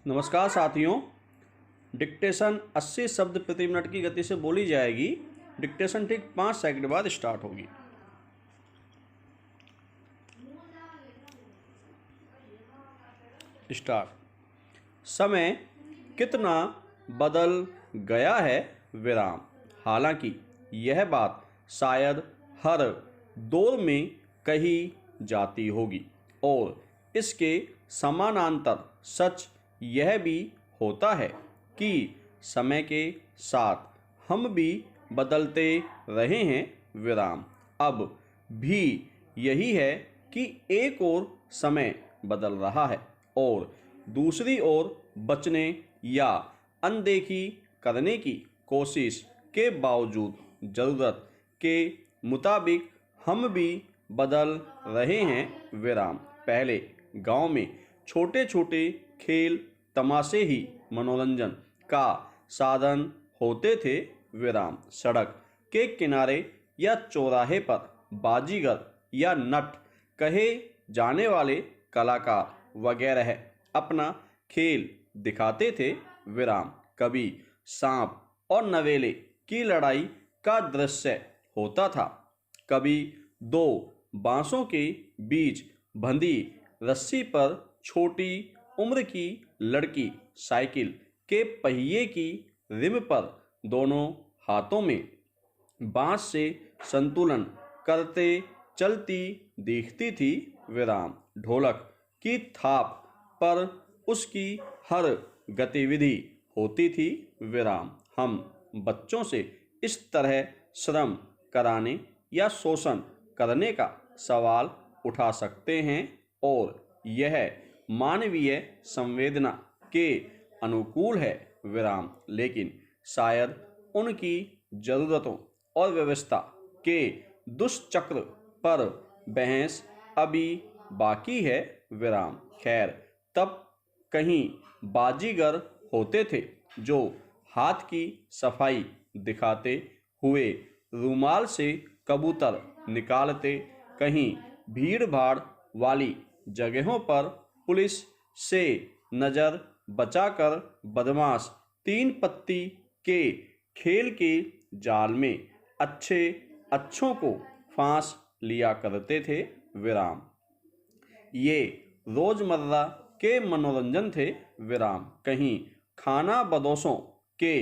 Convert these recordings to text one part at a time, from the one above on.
नमस्कार साथियों। डिक्टेशन 80 शब्द प्रति मिनट की गति से बोली जाएगी। डिक्टेशन ठीक 5 सेकंड बाद स्टार्ट होगी। स्टार्ट। समय कितना बदल गया है विराम। हालांकि यह बात शायद हर दौर में कही जाती होगी और इसके समानांतर सच यह भी होता है कि समय के साथ हम भी बदलते रहे हैं विराम। अब भी यही है कि एक और समय बदल रहा है और दूसरी ओर बचने या अनदेखी करने की कोशिश के बावजूद ज़रूरत के मुताबिक हम भी बदल रहे हैं विराम। पहले गांव में छोटे छोटे खेल तमाशे ही मनोरंजन का साधन होते थे विराम। सड़क के किनारे या चौराहे पर बाजीगर या नट कहे जाने वाले कलाकार वगैरह अपना खेल दिखाते थे विराम। कभी सांप और नवेले की लड़ाई का दृश्य होता था, कभी दो बांसों के बीच बंधी रस्सी पर छोटी उम्र की लड़की साइकिल के पहिए की रिम पर दोनों हाथों में बांस से संतुलन करते चलती दिखती थी विराम। ढोलक की थाप पर उसकी हर गतिविधि होती थी विराम। हम बच्चों से इस तरह श्रम कराने या शोषण करने का सवाल उठा सकते हैं और यह मानवीय संवेदना के अनुकूल है विराम। लेकिन शायद उनकी जरूरतों और व्यवस्था के दुष्चक्र पर बहस अभी बाकी है विराम। खैर, तब कहीं बाजीगर होते थे जो हाथ की सफाई दिखाते हुए रूमाल से कबूतर निकालते, कहीं भीड़ भाड़ वाली जगहों पर पुलिस से नज़र बचाकर बदमाश तीन पत्ती के खेल के जाल में अच्छों को फांस लिया करते थे विराम। ये रोजमर्रा के मनोरंजन थे विराम। कहीं खाना बदोशों के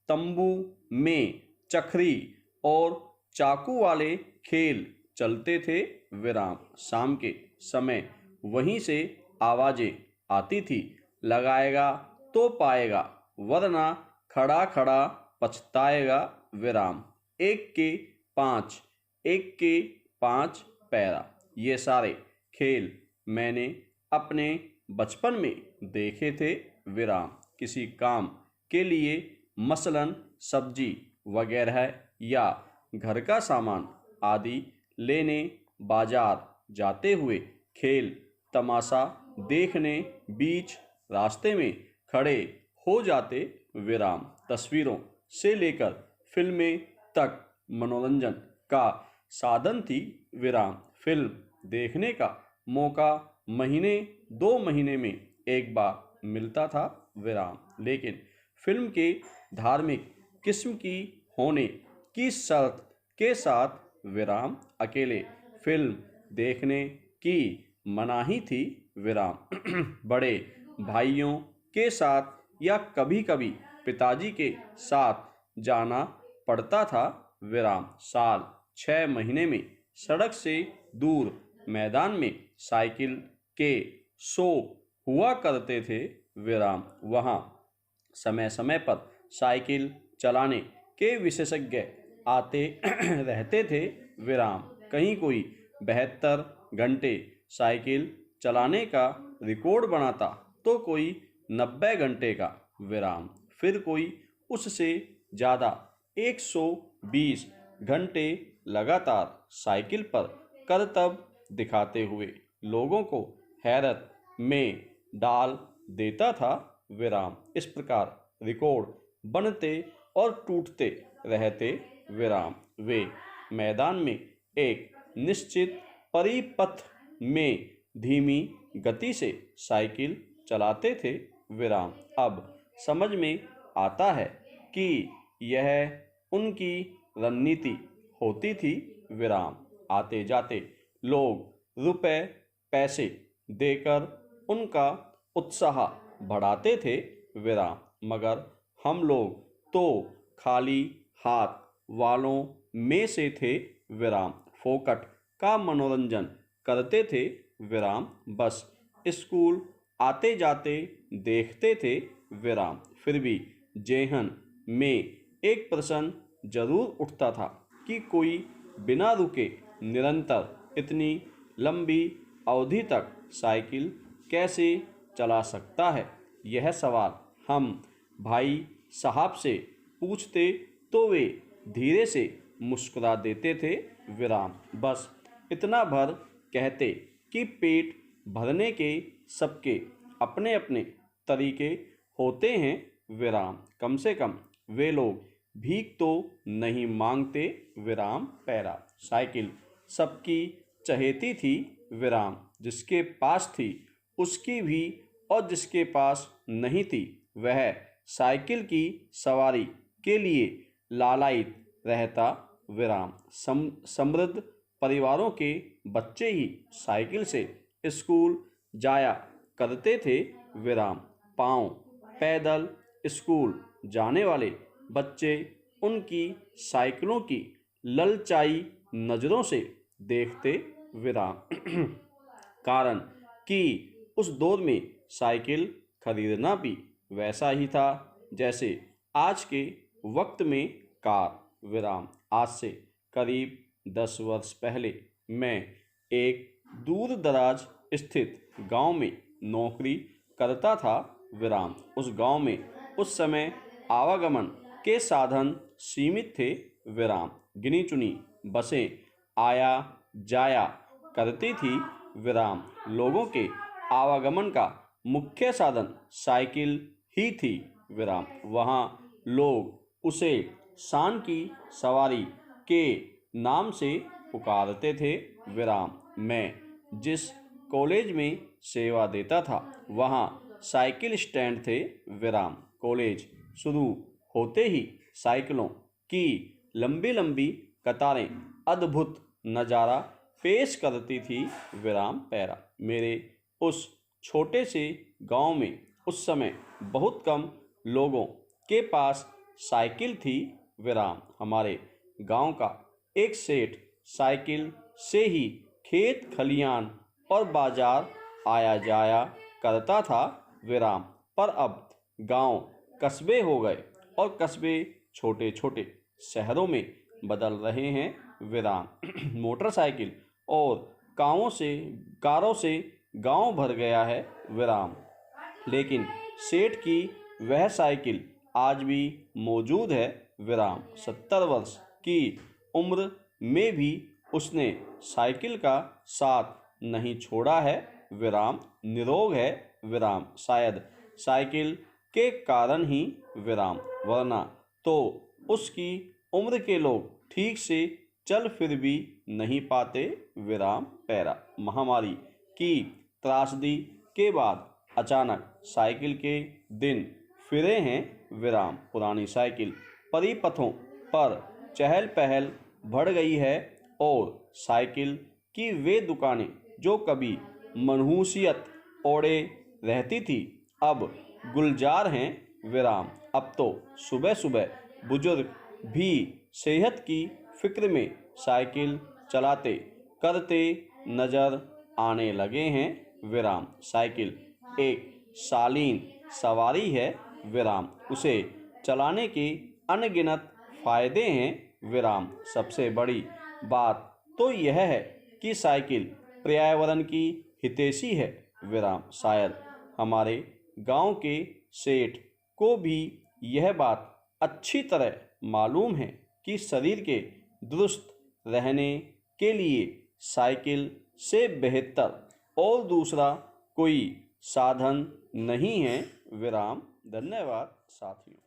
तंबू में चखरी और चाकू वाले खेल चलते थे विराम। शाम के समय वहीं से आवाजें आती थी, लगाएगा तो पाएगा वरना खड़ा खड़ा पछताएगा विराम। एक के पांच पैरा। ये सारे खेल मैंने अपने बचपन में देखे थे विराम। किसी काम के लिए मसलन सब्जी वगैरह या घर का सामान आदि लेने बाजार जाते हुए खेल तमाशा देखने बीच रास्ते में खड़े हो जाते विराम। तस्वीरों से लेकर फिल्में तक मनोरंजन का साधन थी विराम। फिल्म देखने का मौका महीने 2 महीने में एक बार मिलता था विराम। लेकिन फिल्म के धार्मिक किस्म की होने की शर्त के साथ विराम। अकेले फिल्म देखने की मनाही थी विराम। बड़े भाइयों के साथ या कभी कभी पिताजी के साथ जाना पड़ता था विराम। साल 6 महीने में सड़क से दूर मैदान में साइकिल के शो हुआ करते थे विराम। वहाँ समय समय पर साइकिल चलाने के विशेषज्ञ आते रहते थे विराम। कहीं कोई 72 घंटे साइकिल चलाने का रिकॉर्ड बनाता तो कोई 90 घंटे का विराम। फिर कोई उससे ज़्यादा 120 घंटे लगातार साइकिल पर करतब दिखाते हुए लोगों को हैरत में डाल देता था विराम। इस प्रकार रिकॉर्ड बनते और टूटते रहते विराम। वे मैदान में एक निश्चित परिपथ में धीमी गति से साइकिल चलाते थे विराम। अब समझ में आता है कि यह उनकी रणनीति होती थी, विराम। आते जाते लोग रुपए पैसे देकर उनका उत्साह बढ़ाते थे, विराम। मगर हम लोग तो खाली हाथ वालों में से थे, विराम। फोकट का मनोरंजन करते थे, विराम। बस स्कूल आते जाते देखते थे, विराम। फिर भी जेहन में एक प्रश्न जरूर उठता था कि कोई बिना रुके निरंतर इतनी लंबी अवधि तक साइकिल कैसे चला सकता है। यह सवाल हम भाई साहब से पूछते तो वे धीरे से मुस्कुरा देते थे, विराम। बस इतना भर कहते कि पेट भरने के सबके अपने अपने तरीके होते हैं, विराम। कम से कम वे लोग भीख तो नहीं मांगते, विराम। पैरा साइकिल सबकी चहेती थी, विराम। जिसके पास थी उसकी भी, और जिसके पास नहीं थी वह साइकिल की सवारी के लिए लालायित रहता, विराम। समृद्ध परिवारों के बच्चे ही साइकिल से स्कूल जाया करते थे, विराम। पांव पैदल स्कूल जाने वाले बच्चे उनकी साइकिलों की ललचाई नज़रों से देखते, विराम। कारण कि उस दौर में साइकिल खरीदना भी वैसा ही था जैसे आज के वक्त में कार, विराम। आज से करीब 10 वर्ष पहले मैं एक दूर दराज स्थित गांव में नौकरी करता था, विराम। उस गांव में उस समय आवागमन के साधन सीमित थे, विराम। गिनी चुनी बसें आया जाया करती थी, विराम। लोगों के आवागमन का मुख्य साधन साइकिल ही थी, विराम। वहाँ लोग उसे शान की सवारी के नाम से पुकारते थे, विराम। मैं जिस कॉलेज में सेवा देता था वहाँ साइकिल स्टैंड थे, विराम। कॉलेज शुरू होते ही साइकिलों की लंबी लंबी कतारें अद्भुत नज़ारा पेश करती थी, विराम। पैरा मेरे उस छोटे से गांव में उस समय बहुत कम लोगों के पास साइकिल थी, विराम। हमारे गांव का एक सेठ साइकिल से ही खेत खलियान और बाजार आया जाया करता था, विराम। पर अब गांव कस्बे हो गए और कस्बे छोटे छोटे शहरों में बदल रहे हैं, विराम। मोटरसाइकिल और कारों से गांव भर गया है, विराम। लेकिन सेठ की वह साइकिल आज भी मौजूद है, विराम। 70 वर्ष की उम्र में भी उसने साइकिल का साथ नहीं छोड़ा है, विराम। निरोग है, विराम। शायद साइकिल के कारण ही, विराम। वरना तो उसकी उम्र के लोग ठीक से चल फिर भी नहीं पाते, विराम। पैरा महामारी की त्रासदी के बाद अचानक साइकिल के दिन फिरे हैं, विराम। पुरानी साइकिल परिपथों पर चहल पहल बढ़ गई है और साइकिल की वे दुकानें जो कभी मनहूसियत ओढ़े रहती थी अब गुलजार हैं, विराम। अब तो सुबह सुबह बुजुर्ग भी सेहत की फिक्र में साइकिल चलाते करते नजर आने लगे हैं, विराम। साइकिल एक शालीन सवारी है, विराम। उसे चलाने के अनगिनत फायदे हैं, विराम। सबसे बड़ी बात तो यह है कि साइकिल पर्यावरण की हितैषी है, विराम। शायद हमारे गांव के सेठ को भी यह बात अच्छी तरह मालूम है कि शरीर के दुरुस्त रहने के लिए साइकिल से बेहतर और दूसरा कोई साधन नहीं है, विराम। धन्यवाद साथियों।